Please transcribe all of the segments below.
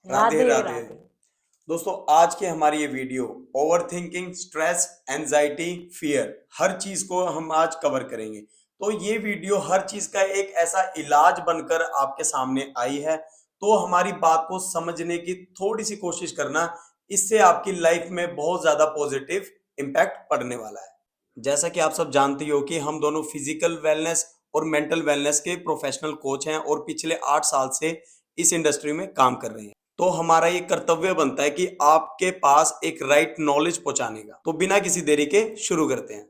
राधे राधे राधे। राधे। दोस्तों, आज की हमारी ये video over thinking, stress, anxiety, fear, हर चीज को हम आज कवर करेंगे। तो ये वीडियो हर चीज का एक ऐसा इलाज बनकर आपके सामने आई है। तो हमारी बात को समझने की थोड़ी सी कोशिश करना, इससे आपकी लाइफ में बहुत ज्यादा पॉजिटिव इम्पैक्ट पड़ने वाला है। जैसा कि आप सब जानते हो कि हम दोनों फिजिकल वेलनेस और मेंटल वेलनेस के प्रोफेशनल कोच हैं और पिछले 8 साल से इस इंडस्ट्री में काम कर रहे हैं। तो हमारा ये कर्तव्य बनता है कि आपके पास एक राइट नॉलेज पहुंचाने का। तो बिना किसी देरी के शुरू करते हैं।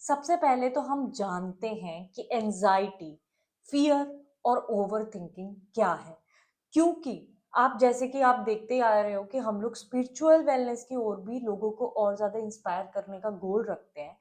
सबसे पहले तो हम जानते हैं कि एंजाइटी, फियर और ओवर थिंकिंग क्या है। क्योंकि आप जैसे कि आप देखते आ रहे हो कि हम लोग स्पिरिचुअल वेलनेस की ओर भी लोगों को और ज्यादा इंस्पायर करने का गोल रखते हैं।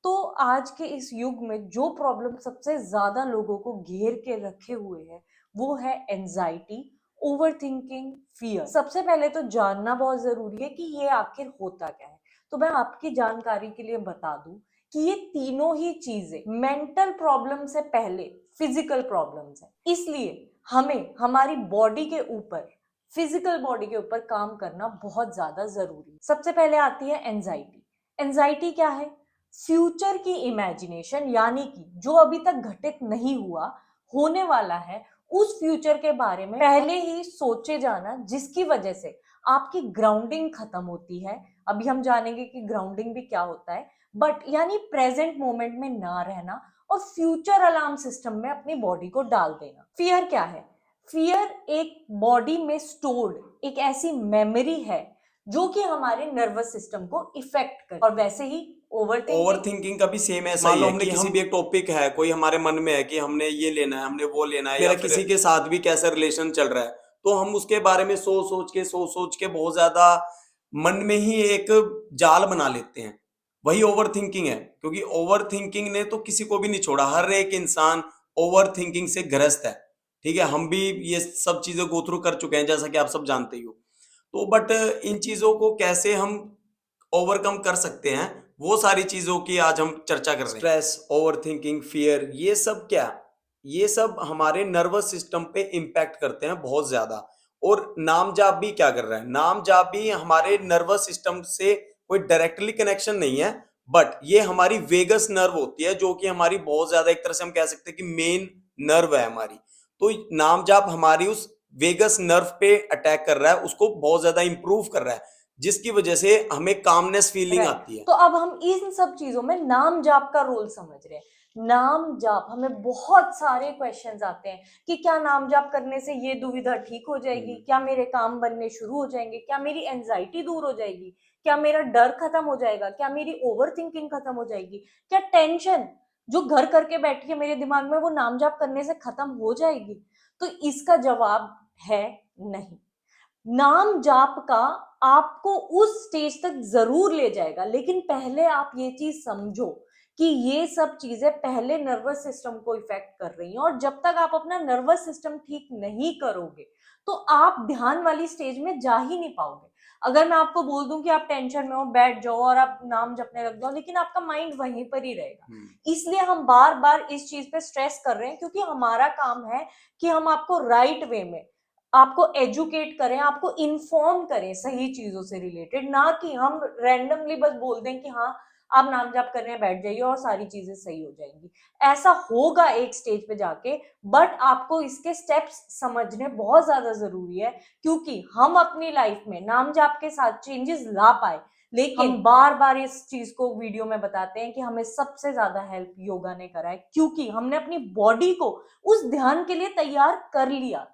तो आज के इस युग में जो प्रॉब्लम सबसे ज्यादा लोगों को घेर के रखे हुए है वो है एंजाइटी, ओवर थिंकिंग, फियर। सबसे पहले तो जानना बहुत जरूरी है कि ये आखिर होता क्या है। तो मैं आपकी जानकारी के लिए बता दूं कि ये तीनों ही चीजें मेंटल प्रॉब्लम से पहले फिजिकल प्रॉब्लम्स हैं। इसलिए हमें हमारी बॉडी के ऊपर, फिजिकल बॉडी के ऊपर काम करना बहुत ज्यादा जरूरी है। सबसे पहले आती है एंजाइटी। एंजाइटी क्या है? फ्यूचर की इमेजिनेशन, यानी कि जो अभी तक घटित नहीं हुआ, होने वाला है, उस फ्यूचर के बारे में पहले ही सोचे जाना, जिसकी वजह से आपकी ग्राउंडिंग खत्म होती है। अभी हम जानेंगे कि ग्राउंडिंग भी क्या होता है। बट यानी प्रेजेंट मोमेंट में ना रहना और फ्यूचर अलार्म सिस्टम में अपनी बॉडी को डाल देना। फियर क्या है? फियर एक बॉडी में स्टोर्ड एक ऐसी मेमोरी है जो कि हमारे नर्वस सिस्टम को इफेक्ट करे। और वैसे ही ओवर थिंकिंग का भी सेम ऐसा ही है। हमने किसी भी एक टॉपिक है, कोई हमारे मन में है कि हमने ये लेना है, हमने वो लेना है, मेरा किसी के साथ भी कैसा रिलेशन चल रहा है, तो हम उसके बारे में सोच सोच के बहुत ज्यादा मन में ही एक जाल बना लेते हैं। वही ओवर थिंकिंग है, क्योंकि ओवर थिंकिंग ने तो किसी को भी नहीं छोड़ा। हर एक इंसान ओवर थिंकिंग से ग्रस्त है। ठीक है, हम भी ये सब चीजें गो थ्रू कर चुके हैं, जैसा कि आप सब जानते ही हो। तो बट इन चीजों को कैसे हम ओवरकम कर सकते हैं, वो सारी चीजों की आज हम चर्चा कर रहे हैं। स्ट्रेस, ओवर थिंकिंग, फियर, ये सब क्या, ये सब हमारे नर्वस सिस्टम पे इम्पैक्ट करते हैं बहुत ज्यादा। और नाम जाप भी क्या कर रहा है? नाम जाप भी हमारे नर्वस सिस्टम से कोई डायरेक्टली कनेक्शन नहीं है, बट ये हमारी वेगस नर्व होती है, जो कि हमारी बहुत ज्यादा, एक तरह से हम कह सकते हैं कि मेन नर्व है हमारी। तो नाम जाप हमारी उस वेगस नर्व पे अटैक कर रहा है, उसको बहुत ज्यादा इंप्रूव कर रहा है, जिसकी वजह से हमें कामनेस फीलिंग आती है। तो अब हम इन सब चीजों में नाम जाप का रोल समझ रहे हैं। नाम जाप, हमें बहुत सारे क्वेश्चंस आते हैं कि क्या नाम जाप करने से ये दुविधा ठीक हो जाएगी, क्या मेरे काम बनने शुरू हो जाएंगे, क्या मेरी एंजाइटी दूर हो जाएगी, क्या मेरा डर खत्म हो जाएगा, क्या मेरी ओवर थिंकिंग खत्म हो जाएगी, क्या टेंशन जो घर करके बैठी है मेरे दिमाग में वो नाम जाप करने से खत्म हो जाएगी? तो इसका जवाब है नहीं। नाम जाप का आपको उस स्टेज तक जरूर ले जाएगा, लेकिन पहले आप ये चीज समझो कि ये सब चीजें पहले नर्वस सिस्टम को इफेक्ट कर रही हैं, और जब तक आप अपना नर्वस सिस्टम ठीक नहीं करोगे तो आप ध्यान वाली स्टेज में जा ही नहीं पाओगे। अगर मैं आपको बोल दूं कि आप टेंशन में हो, बैठ जाओ और आप नाम जपने लग जाओ, लेकिन आपका माइंड वहीं पर ही रहेगा। इसलिए हम बार बार इस चीज पे स्ट्रेस कर रहे हैं, क्योंकि हमारा काम है कि हम आपको राइट वे में, आपको एजुकेट करें, आपको इन्फॉर्म करें सही चीजों से रिलेटेड, ना कि हम रैंडमली बस बोल दें कि हाँ आप नाम जाप कर रहे हैं, बैठ जाइए और सारी चीजें सही हो जाएंगी। ऐसा होगा एक स्टेज पे जाके, बट आपको इसके स्टेप्स समझने बहुत ज्यादा जरूरी है, क्योंकि हम अपनी लाइफ में नाम जाप के साथ चेंजेस ला पाए। लेकिन हम बार बार इस चीज को वीडियो में बताते हैं कि हमें सबसे ज्यादा हेल्प योगा ने करा है, क्योंकि हमने अपनी बॉडी को उस ध्यान के लिए तैयार कर लिया।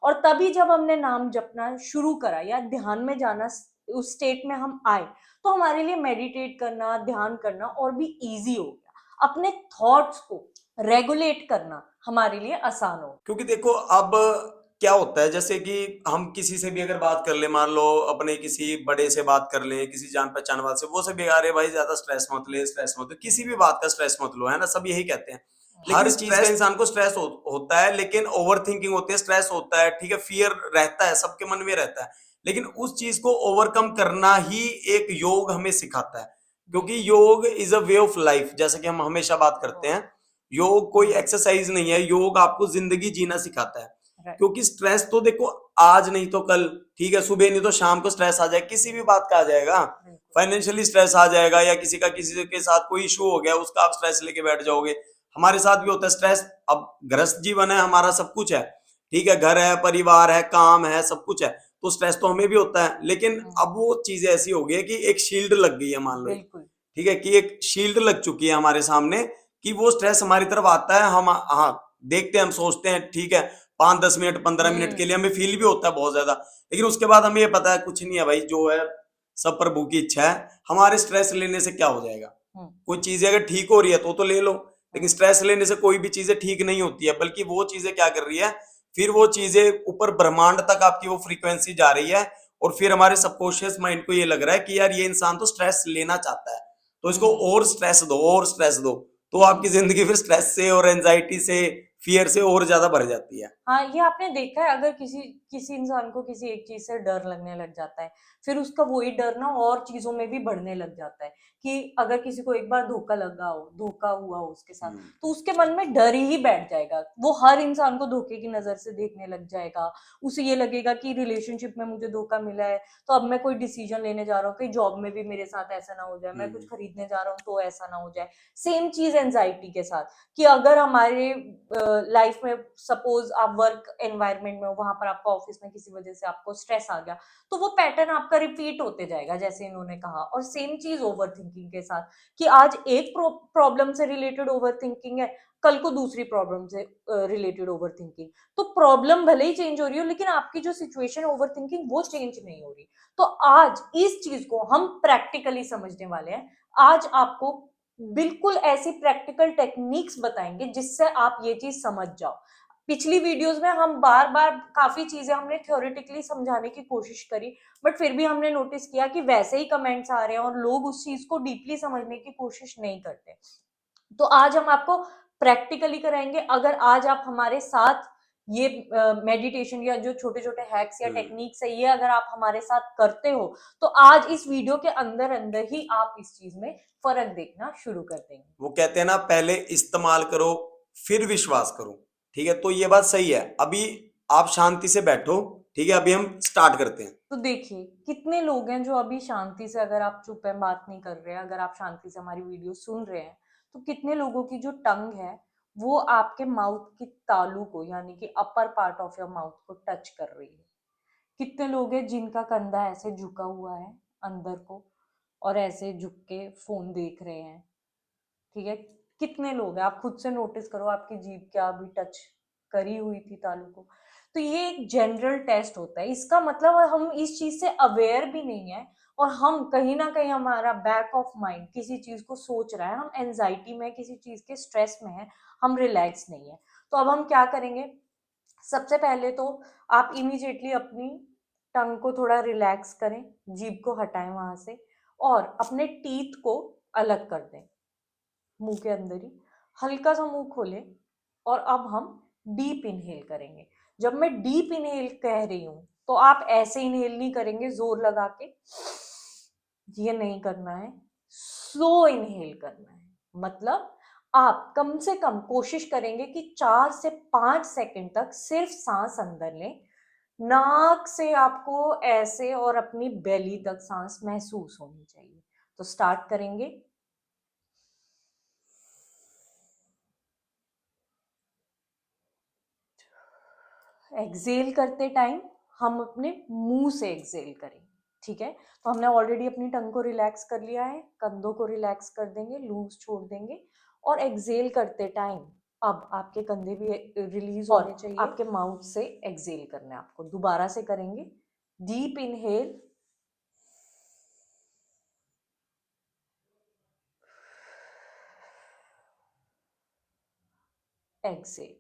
और तभी जब हमने नाम जपना शुरू करा या ध्यान में जाना, उस स्टेट में हम आए, तो हमारे लिए मेडिटेट करना, ध्यान करना और भी इजी हो गया। अपने थॉट्स को रेगुलेट करना हमारे लिए आसान हो। क्योंकि देखो, अब क्या होता है, जैसे कि हम किसी से भी अगर बात कर ले, मान लो अपने किसी बड़े से बात कर ले, किसी जान पहचान वाले से, वो सब अरे भाई ज्यादा स्ट्रेस मत ले, स्ट्रेस मत ले, किसी भी बात का स्ट्रेस मत लो, है ना, सब यही कहते हैं। हर चीज का इंसान को स्ट्रेस होता है, लेकिन ओवर थिंकिंग होती है, स्ट्रेस होता है, ठीक है, फियर रहता है, सबके मन में रहता है। लेकिन उस चीज को ओवरकम करना ही एक योग हमें सिखाता है, क्योंकि योग is a way of life, जैसा कि हम हमेशा बात करते हैं। योग कोई एक्सरसाइज नहीं है, योग आपको जिंदगी जीना सिखाता है। क्योंकि स्ट्रेस तो देखो आज नहीं तो कल, ठीक है, सुबह नहीं तो शाम को स्ट्रेस आ जाएगा, किसी भी बात का आ जाएगा। फाइनेंशियली स्ट्रेस आ जाएगा, या किसी के साथ कोई इशू हो गया, उसका आप स्ट्रेस लेके बैठ जाओगे। हमारे साथ भी होता है स्ट्रेस। अब गृहस्थ जीवन है हमारा, सब कुछ है, ठीक है, घर है, परिवार है, काम है, सब कुछ है, तो स्ट्रेस तो हमें भी होता है। लेकिन अब वो चीजें ऐसी हो गई है कि एक शील्ड लग गई है, मान लो, ठीक है, कि एक शील्ड लग चुकी है हमारे सामने, कि वो स्ट्रेस हमारी तरफ आता है, हम हाँ देखते हैं, हम सोचते हैं, ठीक है, 5-10 मिनट 15 मिनट के लिए हमें फील भी होता है बहुत ज्यादा, लेकिन उसके बाद हमें ये पता है कुछ नहीं है भाई, जो है सब प्रभु की इच्छा है। हमारे स्ट्रेस लेने से क्या हो जाएगा? कोई चीजें अगर ठीक हो रही है तो ले लो, लेकिन स्ट्रेस लेने से कोई भी चीजें ठीक नहीं होती है, बल्कि वो चीजें क्या कर रही है, फिर वो चीजें ऊपर ब्रह्मांड तक आपकी वो फ्रीक्वेंसी जा रही है, और फिर हमारे सबकॉन्शियस माइंड को ये लग रहा है कि यार ये इंसान तो स्ट्रेस लेना चाहता है, तो इसको और स्ट्रेस दो, और स्ट्रेस दो, तो आपकी जिंदगी फिर स्ट्रेस से और एंजाइटी से, फियर से और ज्यादा भर जाती है। हाँ, ये आपने देखा है, अगर किसी किसी इंसान को किसी एक चीज से डर लगने लग जाता है, फिर उसका वही डर ना और चीजों में भी बढ़ने लग जाता है। कि अगर किसी को एक बार धोखा हुआ हो उसके साथ, तो उसके मन में डर ही बैठ जाएगा, वो हर इंसान को धोखे की नजर से देखने लग जाएगा। उसे ये लगेगा कि रिलेशनशिप में मुझे धोखा मिला है, तो अब मैं कोई डिसीजन लेने जा रहा हूँ कि जॉब में भी मेरे साथ ऐसा ना हो जाए, मैं कुछ खरीदने जा रहा हूँ तो ऐसा ना हो जाए। सेम चीज एंजाइटी के साथ, कि अगर हमारे लाइफ में सपोज आप वर्क एनवायरनमेंट में हो, वहां पर आपका ऑफिस में किसी वजह से आपको स्ट्रेस आ गया, तो वो पैटर्न आपका रिपीट होते जाएगा, जैसे इन्होंने कहा। और सेम चीज ओवर थिंकिंग के साथ, कि आज एक प्रॉब्लम से रिलेटेड ओवर थिंकिंग है, कल को दूसरी प्रॉब्लम से रिलेटेड ओवर थिंकिंग। तो प्रॉब्लम भले ही चेंज हो रही हो, लेकिन आपकी जो सिचुएशन ओवर थिंकिंग वो चेंज नहीं हो रही। तो आज इस चीज को हम प्रैक्टिकली समझने वाले हैं। आज आपको बिल्कुल ऐसी प्रैक्टिकल टेक्निक्स बताएंगे जिससे आप ये चीज समझ जाओ। पिछली वीडियोस में हम बार बार काफी चीजें हमने थ्योरेटिकली समझाने की कोशिश करी, बट फिर भी हमने नोटिस किया कि वैसे ही कमेंट्स आ रहे हैं और लोग उस चीज को डीपली समझने की कोशिश नहीं करते। तो आज हम आपको प्रैक्टिकली कराएंगे। अगर आज आप हमारे साथ ये मेडिटेशन या जो छोटे छोटे हैक्स या टेक्निक्स है, ये अगर आप हमारे साथ करते हो, तो आज इस वीडियो के अंदर अंदर ही आप इस चीज में फर्क देखना शुरू कर देंगे। वो कहते हैं ना, पहले इस्तेमाल करो फिर विश्वास करो, ठीक है, तो ये बात सही है। अभी आप शांति से बैठो, ठीक है, अभी हम स्टार्ट करते हैं। तो देखिए, कितने लोग हैं जो अभी शांति से, अगर आप चुप हैं बात नहीं कर रहे हैं, अगर आप शांति से हमारी वीडियो सुन रहे हैं, तो कितने लोगों की जो टंग है वो आपके माउथ की तालू को, यानी कि upper part of your mouth को टच कर रही है। कितने लोग हैं जिनका कंधा ऐसे झुका हुआ है अंदर को, और ऐसे झुक के फोन देख रहे हैं, ठीक है। कितने लोग हैं, आप खुद से नोटिस करो, आपकी जीभ क्या अभी टच करी हुई थी तालू को। तो ये एक जनरल टेस्ट होता है। इसका मतलब हम इस चीज से अवेयर भी नहीं है, और हम कहीं ना कहीं, हमारा बैक ऑफ माइंड किसी चीज को सोच रहा है, हम एंजाइटी में, किसी चीज के स्ट्रेस में है, हम रिलैक्स नहीं है। तो अब हम क्या करेंगे, सबसे पहले तो आप इमीडिएटली अपनी टंग को थोड़ा रिलैक्स करें, जीभ को हटाएं वहां से, और अपने टीथ को अलग कर दें मुंह के अंदर ही। हल्का सा मुंह खोलें, और अब हम डीप इनहेल करेंगे। जब मैं डीप इनहेल कह रही हूं, तो आप ऐसे इनहेल नहीं करेंगे जोर लगा के, ये नहीं करना है। स्लो इनहेल करना है। मतलब आप कम से कम कोशिश करेंगे कि 4 से 5 सेकंड तक सिर्फ सांस अंदर लें। नाक से आपको ऐसे, और अपनी बेली तक सांस महसूस होनी चाहिए। तो स्टार्ट करेंगे। एक्सेल करते टाइम हम अपने मुंह से एक्सेल करें, ठीक है। तो हमने ऑलरेडी अपनी टंग को रिलैक्स कर लिया है, कंधों को रिलैक्स कर देंगे, लूज छोड़ देंगे, और एक्सेल करते टाइम अब आपके कंधे भी रिलीज होने चाहिए, आपके माउथ से एक्सेल करना है आपको। दोबारा से करेंगे, डीप इनहेल, एक्सेल,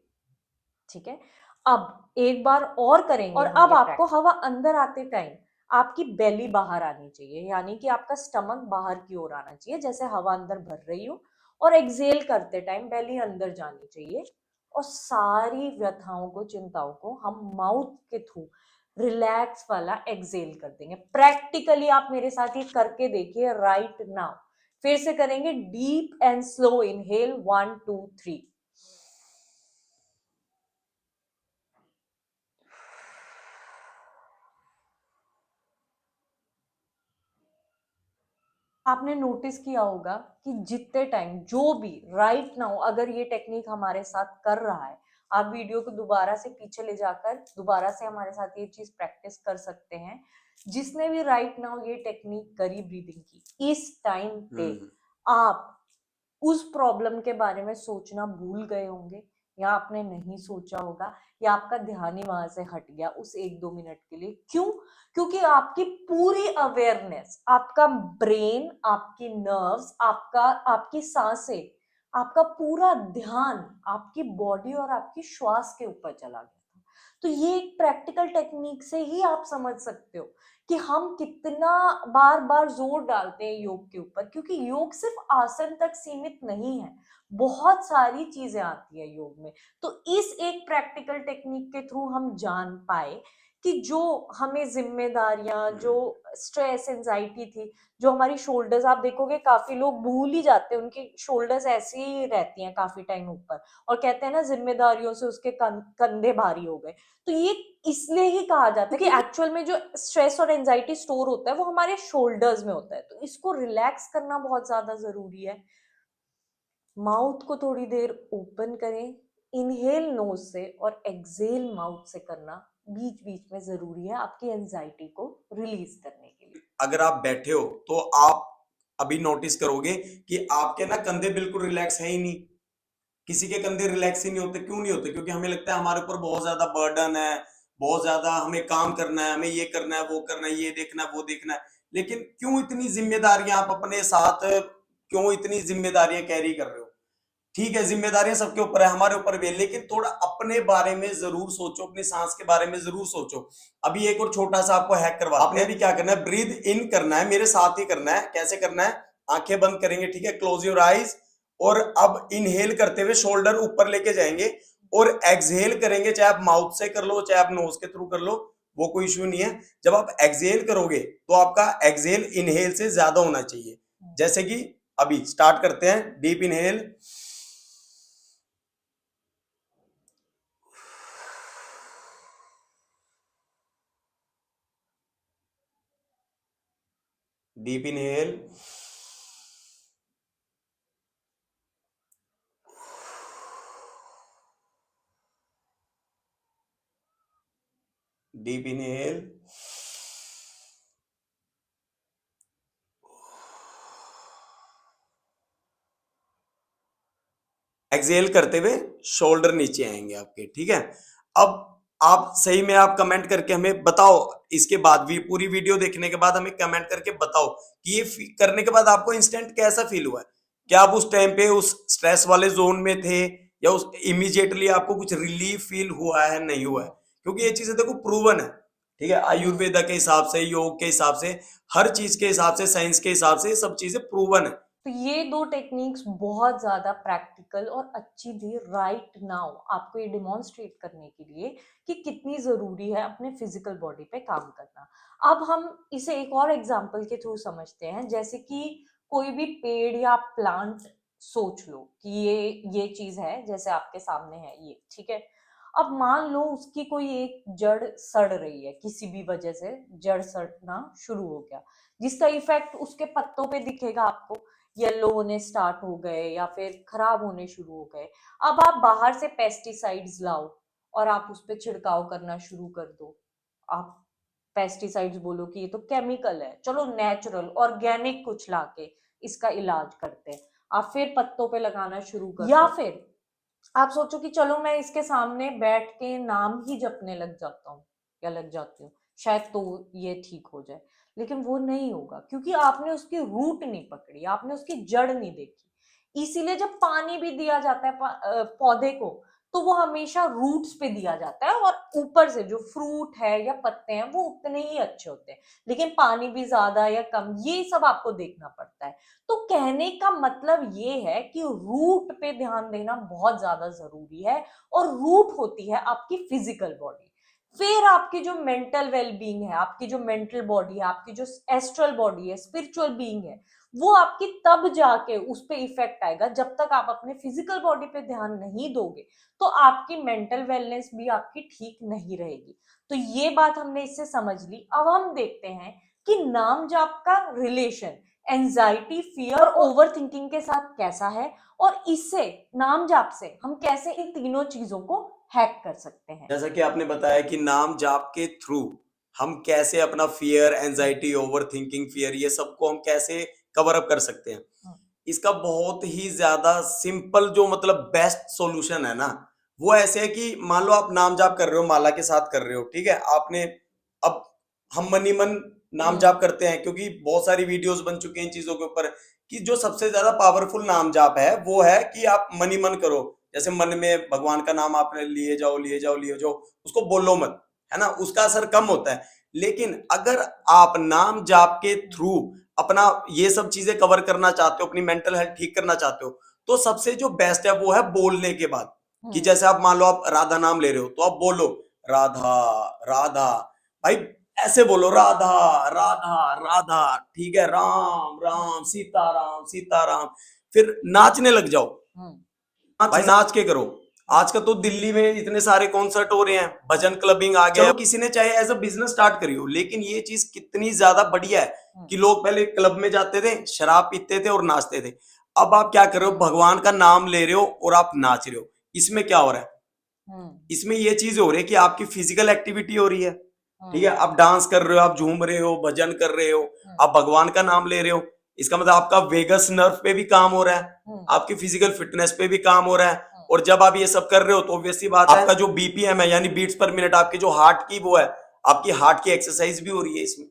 ठीक है। अब एक बार और करेंगे, और अब आपको हवा अंदर आते टाइम आपकी बेली बाहर आनी चाहिए, यानी कि आपका स्टमक बाहर की ओर आना चाहिए, जैसे हवा अंदर भर रही हो। और एक्सेल करते टाइम बेली अंदर जानी चाहिए, और सारी व्यथाओं को, चिंताओं को हम माउथ के थ्रू रिलैक्स वाला एक्सेल कर देंगे। प्रैक्टिकली आप मेरे साथ ये करके देखिए राइट नाउ। फिर से करेंगे, डीप एंड स्लो इनहेल, 1 2 3, आपने नोटिस किया होगा कि जितने टाइम जो भी राइट नाउ अगर ये टेक्निक हमारे साथ कर रहा है, आप वीडियो को दोबारा से पीछे ले जाकर दोबारा से हमारे साथ ये चीज प्रैक्टिस कर सकते हैं। जिसने भी राइट नाउ ये टेक्निक करी ब्रीदिंग की, इस टाइम पे आप उस प्रॉब्लम के बारे में सोचना भूल गए होंगे, या आपने नहीं सोचा होगा, या आपका ध्यान ही वहां से हट गया उस 1-2 मिनट के लिए। क्यों? क्योंकि आपकी पूरी अवेयरनेस, आपका ब्रेन, आपकी नर्व्स, आपकी सांसें, आपका पूरा ध्यान आपकी बॉडी और आपकी श्वास के ऊपर चला गया था। तो ये एक प्रैक्टिकल टेक्निक से ही आप समझ सकते हो कि हम कितना बार बार जोर डालते हैं योग के ऊपर, क्योंकि योग सिर्फ आसन तक सीमित नहीं है, बहुत सारी चीजें आती है योग में। तो इस एक प्रैक्टिकल टेक्निक के थ्रू हम जान पाए कि जो हमें जिम्मेदारियां, जो स्ट्रेस, एंजाइटी थी, जो हमारी शोल्डर्स, आप देखोगे काफी लोग भूल ही जाते हैं, उनकी शोल्डर्स ऐसी ही रहती हैं काफी टाइम ऊपर, और कहते हैं ना जिम्मेदारियों से उसके कंधे भारी हो गए। तो ये इसलिए ही कहा जाता है कि एक्चुअल में जो स्ट्रेस और एंजाइटी स्टोर होता है वो हमारे शोल्डर्स में होता है। तो इसको रिलैक्स करना बहुत ज्यादा जरूरी है। माउथ को थोड़ी देर ओपन करें, इनहेल नोज से और एक्सहेल माउथ से करना बीच बीच में जरूरी है आपकी एंजाइटी को रिलीज करने के लिए। अगर आप बैठे हो तो आप अभी नोटिस करोगे कि आपके ना कंधे बिल्कुल रिलैक्स है ही नहीं। किसी के कंधे रिलैक्स ही नहीं होते। क्यों नहीं होते? क्योंकि हमें लगता है हमारे ऊपर बहुत ज्यादा बर्डन है, बहुत ज्यादा हमें काम करना है, हमें ये करना है, वो करना है, ये देखना है, वो देखना है। लेकिन क्यों इतनी जिम्मेदारियां आप अपने साथ, क्यों इतनी जिम्मेदारियां कैरी कर रहे हो? ठीक है, जिम्मेदारियां सबके ऊपर है, हमारे ऊपर भी है, लेकिन थोड़ा अपने बारे में जरूर सोचो, अपनी सांस के बारे में जरूर सोचो। अभी एक और छोटा सा आपको हैक करवा, आपने भी क्या करना है, ब्रीद इन करना है, मेरे साथ ही करना है। कैसे करना है? आंखें बंद करेंगे, ठीक है, क्लोज योर आईज, और अब इनहेल करते हुए शोल्डर ऊपर लेके जाएंगे, और एक्सहेल करेंगे, चाहे आप माउथ से कर लो, चाहे आप नोज के थ्रू कर लो, वो कोई इश्यू नहीं है। जब आप एक्सहेल करोगे तो आपका एक्सहेल इनहेल से ज्यादा होना चाहिए। जैसे कि अभी स्टार्ट करते हैं, deep inhale, deep inhale, deep inhale, exhale करते हुए शोल्डर नीचे आएंगे आपके, ठीक है। अब आप सही में आप कमेंट करके हमें बताओ, इसके बाद भी पूरी वीडियो देखने के बाद हमें कमेंट करके बताओ कि ये करने के बाद आपको इंस्टेंट कैसा फील हुआ है। क्या आप उस टाइम पे उस स्ट्रेस वाले जोन में थे, या उस इमीडिएटली आपको कुछ रिलीफ फील हुआ है, नहीं हुआ है? क्योंकि ये चीजें देखो प्रूवन है, ठीक है, आयुर्वेदा के हिसाब से, योग के हिसाब से, हर चीज के हिसाब से, साइंस के हिसाब से, ये सब चीजें प्रूवन है। तो ये दो टेक्निक्स बहुत ज्यादा प्रैक्टिकल और अच्छी थी राइट नाउ, आपको ये डिमॉन्स्ट्रेट करने के लिए कि कितनी जरूरी है अपने फिजिकल बॉडी पे काम करना। अब हम इसे एक और एग्जांपल के थ्रू समझते हैं, जैसे कि कोई भी पेड़ या प्लांट सोच लो कि ये चीज है, जैसे आपके सामने है ये, ठीक है। अब मान लो उसकी कोई एक जड़ सड़ रही है, किसी भी वजह से जड़ सड़ना शुरू हो गया, जिसका इफेक्ट उसके पत्तों पे दिखेगा आपको, येलो होने स्टार्ट हो गए या फिर खराब होने शुरू हो गए। अब आप बाहर से पेस्टिसाइड्स लाओ और आप उस पर छिड़काव करना शुरू कर दो। आप पेस्टिसाइड्स बोलो कि ये तो केमिकल है, चलो नेचुरल ऑर्गेनिक कुछ लाके इसका इलाज करते हैं, आप फिर पत्तों पे लगाना शुरू कर दो। या फिर आप सोचो कि चलो मैं इसके सामने बैठ के नाम ही जपने लग जाता हूँ या लग जाती हूँ, शायद तो ये ठीक हो जाए। लेकिन वो नहीं होगा, क्योंकि आपने उसकी रूट नहीं पकड़ी, आपने उसकी जड़ नहीं देखी। इसीलिए जब पानी भी दिया जाता है पौधे को, तो वो हमेशा रूट्स पे दिया जाता है, और ऊपर से जो फ्रूट है या पत्ते हैं वो उतने ही अच्छे होते हैं। लेकिन पानी भी ज्यादा या कम, ये सब आपको देखना पड़ता है। तो कहने का मतलब ये है कि रूट पे ध्यान देना बहुत ज्यादा जरूरी है, और रूट होती है आपकी फिजिकल बॉडी। फिर आपकी जो मेंटल वेलबींग है, आपकी जो मेंटल बॉडी है, आपकी जो एस्ट्रल बॉडी है, स्पिरिचुअल बीइंग है, वो आपकी तब जाके उस पे इफेक्ट आएगा। जब तक आप अपने फिजिकल बॉडी पे ध्यान नहीं दोगे तो आपकी मेंटल वेलनेस भी आपकी ठीक नहीं रहेगी। तो ये बात हमने इससे समझ ली। अब हम देखते हैं कि नाम जाप का relation anxiety, fear, over thinking के साथ कैसा है, और इससे नाम जाप से हम कैसे इन तीनों चीजों को हैक कर सकते हैं। जैसा कि आपने बताया कि नाम जाप के थ्रू हम कैसे अपना fear, anxiety, over thinking, fear, ये सबको हम कैसे कवर अप कर सकते हैं। इसका बहुत ही ज्यादा सिंपल जो मतलब बेस्ट सॉल्यूशन है ना, वो ऐसे है कि मान लो आप नाम जाप कर रहे हो, माला के साथ कर रहे हो, ठीक है, आपने अब हम मन ही मन नाम जाप करते हैं, क्योंकि बहुत सारी वीडियोस बन चुकी हैं इन चीजों के ऊपर कि जो सबसे ज्यादा पावरफुल नाम जाप है वो है कि आप मन ही मन करो। जैसे मन में भगवान का नाम आपने लिए जाओ लिए जाओ लिए जाओ, उसको बोलो मत, है ना, उसका असर कम होता है। लेकिन अगर आप नाम जाप के थ्रू अपना ये सब चीजें कवर करना चाहते हो, अपनी मेंटल हेल्थ ठीक करना चाहते हो, तो सबसे जो बेस्ट है वो है बोलने के बाद। कि जैसे आप मान लो आप राधा नाम ले रहे हो, तो आप बोलो राधा राधा, भाई ऐसे बोलो राधा राधा राधा, ठीक है, राम राम सीताराम सीताराम, फिर नाचने लग जाओ, भाई नाच के करो। आजकल तो दिल्ली में इतने सारे कॉन्सर्ट हो रहे हैं, भजन क्लबिंग आ गया, किसी ने चाहे एज अ बिजनेस स्टार्ट करी हो, लेकिन ये चीज कितनी ज्यादा बढ़िया है कि लोग पहले क्लब में जाते थे, शराब पीते थे और नाचते थे। अब आप क्या कर रहे हो, भगवान का नाम ले रहे हो और आप नाच रहे हो। इसमें क्या हो रहा है, इसमें ये चीज हो रही है कि आपकी फिजिकल एक्टिविटी हो रही है, ठीक है, आप डांस कर रहे हो, आप झूम रहे हो, भजन कर रहे हो, आप भगवान का नाम ले रहे हो। इसका मतलब आपका वेगस नर्व पे भी काम हो रहा है, आपकी फिजिकल फिटनेस पे भी काम हो रहा है। और जब आप ये सब कर रहे हो तो ऑब्वियसली बात है आपका जो बीपीएम है यानी बीट्स पर मिनट, आपके जो हार्ट की वो है, आपकी हार्ट की एक्सरसाइज भी हो रही है इसमें।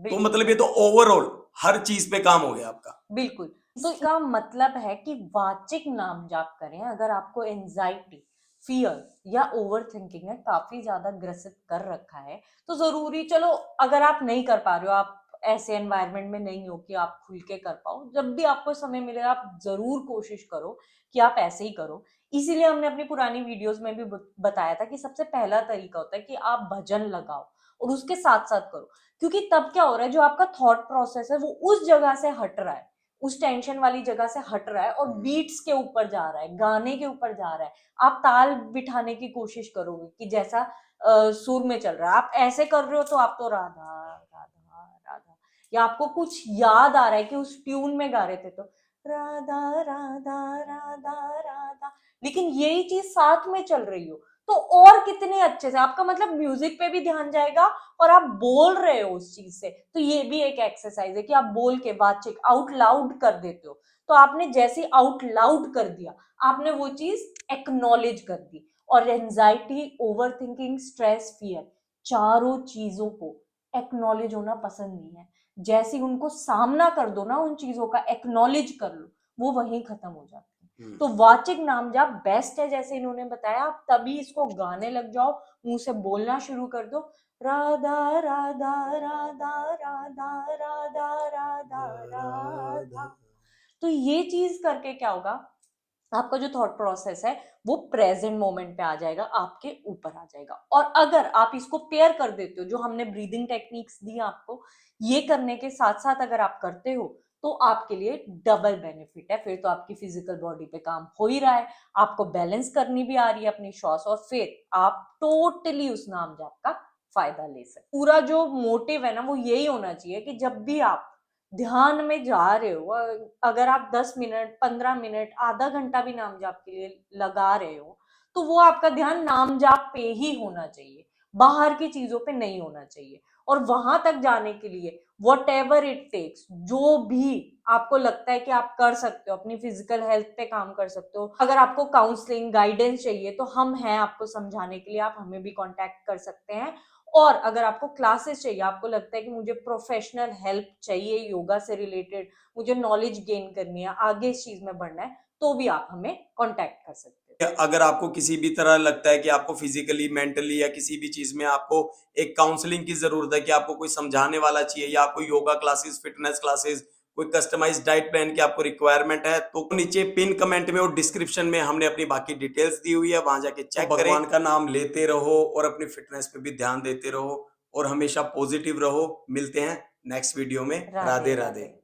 तो मतलब ये तो ओवरऑल हर चीज पे काम हो गया आपका। बिल्कुल। तो इसका मतलब है कि वाचिक नाम जाप करें अगर आपको एंजाइटी, फियर या ओवर थिंकिंग है काफी ज्यादा ग्रसित कर रखा है, तो जरूरी, चलो अगर आप नहीं कर पा रहे हो, आप ऐसे एनवायरनमेंट में नहीं हो कि आप खुल के कर पाओ, जब भी आपको समय मिले आप जरूर कोशिश करो कि आप ऐसे ही करो। इसीलिए हमने अपनी पुरानी वीडियोस में भी बताया था कि सबसे पहला तरीका होता है कि आप भजन लगाओ और उसके साथ साथ करो, क्योंकि तब क्या हो रहा है, जो आपका थॉट प्रोसेस है वो उस जगह से हट रहा है, उस टेंशन वाली जगह से हट रहा है और बीट्स के ऊपर जा रहा है, गाने के ऊपर जा रहा है। आप ताल बिठाने की कोशिश करोगे कि जैसा सुर में चल रहा है, आप ऐसे कर रहे हो तो आप तो राधा राधा राधा, या आपको कुछ याद आ रहा है कि उस ट्यून में गा रहे थे तो राधा राधा राधा राधा, लेकिन यही चीज साथ में चल रही हो तो और कितने अच्छे से आपका मतलब म्यूजिक पे भी ध्यान जाएगा और आप बोल रहे हो उस चीज से। तो ये भी एक एक्सरसाइज है कि आप बोल के वाचिक आउट लाउड कर देते हो। तो आपने जैसे आउट लाउड कर दिया, आपने वो चीज एक्नॉलेज कर दी। और anxiety, over thinking, stress, fear, चारों चीजों को एक्नॉलेज होना पसंद नहीं है। जैसे उनको सामना कर दो ना, उन चीजों का एक्नॉलेज कर लो, वो वहीं खत्म हो जाती है। तो वाचिक नाम जाप बेस्ट है, जैसे इन्होंने बताया, आप तभी इसको गाने लग जाओ, मुंह से बोलना शुरू कर दो, राधा राधा राधा राधा राधा राधा राधा। तो ये चीज करके क्या होगा, आपका जो थॉट प्रोसेस है वो प्रेजेंट मोमेंट पे आ जाएगा, आपके ऊपर आ जाएगा। और अगर आप इसको पेयर कर देते हो, जो हमने ब्रीदिंग टेक्निक्स दी आपको, ये करने के साथ साथ अगर आप करते हो तो आपके लिए डबल बेनिफिट है। फिर तो आपकी फिजिकल बॉडी पे काम हो ही रहा है, आपको बैलेंस करनी भी आ रही है अपनी श्वास, और फिर आप टोटली उस नाम जाप का फायदा ले सकते। पूरा जो मोटिव है ना वो यही होना चाहिए कि जब भी आप ध्यान में जा रहे हो, अगर आप 10 मिनट, 15 मिनट, आधा घंटा भी नाम जाप के लिए लगा रहे हो, तो वो आपका ध्यान नाम जाप पे ही होना चाहिए, बाहर की चीजों पे नहीं होना चाहिए। और वहां तक जाने के लिए वट एवर इट टेक्स, जो भी आपको लगता है कि आप कर सकते हो, अपनी फिजिकल हेल्थ पे काम कर सकते हो। अगर आपको काउंसलिंग, गाइडेंस चाहिए तो हम हैं आपको समझाने के लिए, आप हमें भी कांटेक्ट कर सकते हैं। और अगर आपको क्लासेस चाहिए, आपको लगता है कि मुझे प्रोफेशनल हेल्प चाहिए योगा से रिलेटेड, मुझे नॉलेज गेन करनी है, आगे इस चीज में बढ़ना है, तो भी आप हमें कांटेक्ट कर सकते हो। अगर आपको किसी भी तरह लगता है कि आपको फिजिकली, मेंटली या किसी भी चीज में आपको एक काउंसलिंग की जरूरत है, कि आपको कोई समझाने वाला चाहिए, या आपको योगा क्लासेस, फिटनेस क्लासेस, कोई कस्टमाइज्ड डाइट प्लान की आपको रिक्वायरमेंट है, तो नीचे पिन कमेंट में और डिस्क्रिप्शन में हमने अपनी बाकी डिटेल्स दी हुई है, वहां जाके चेक करें। भगवान का नाम लेते रहो और अपनी फिटनेस पे भी ध्यान देते रहो और हमेशा पॉजिटिव रहो। मिलते हैं नेक्स्ट वीडियो में। राधे राधे।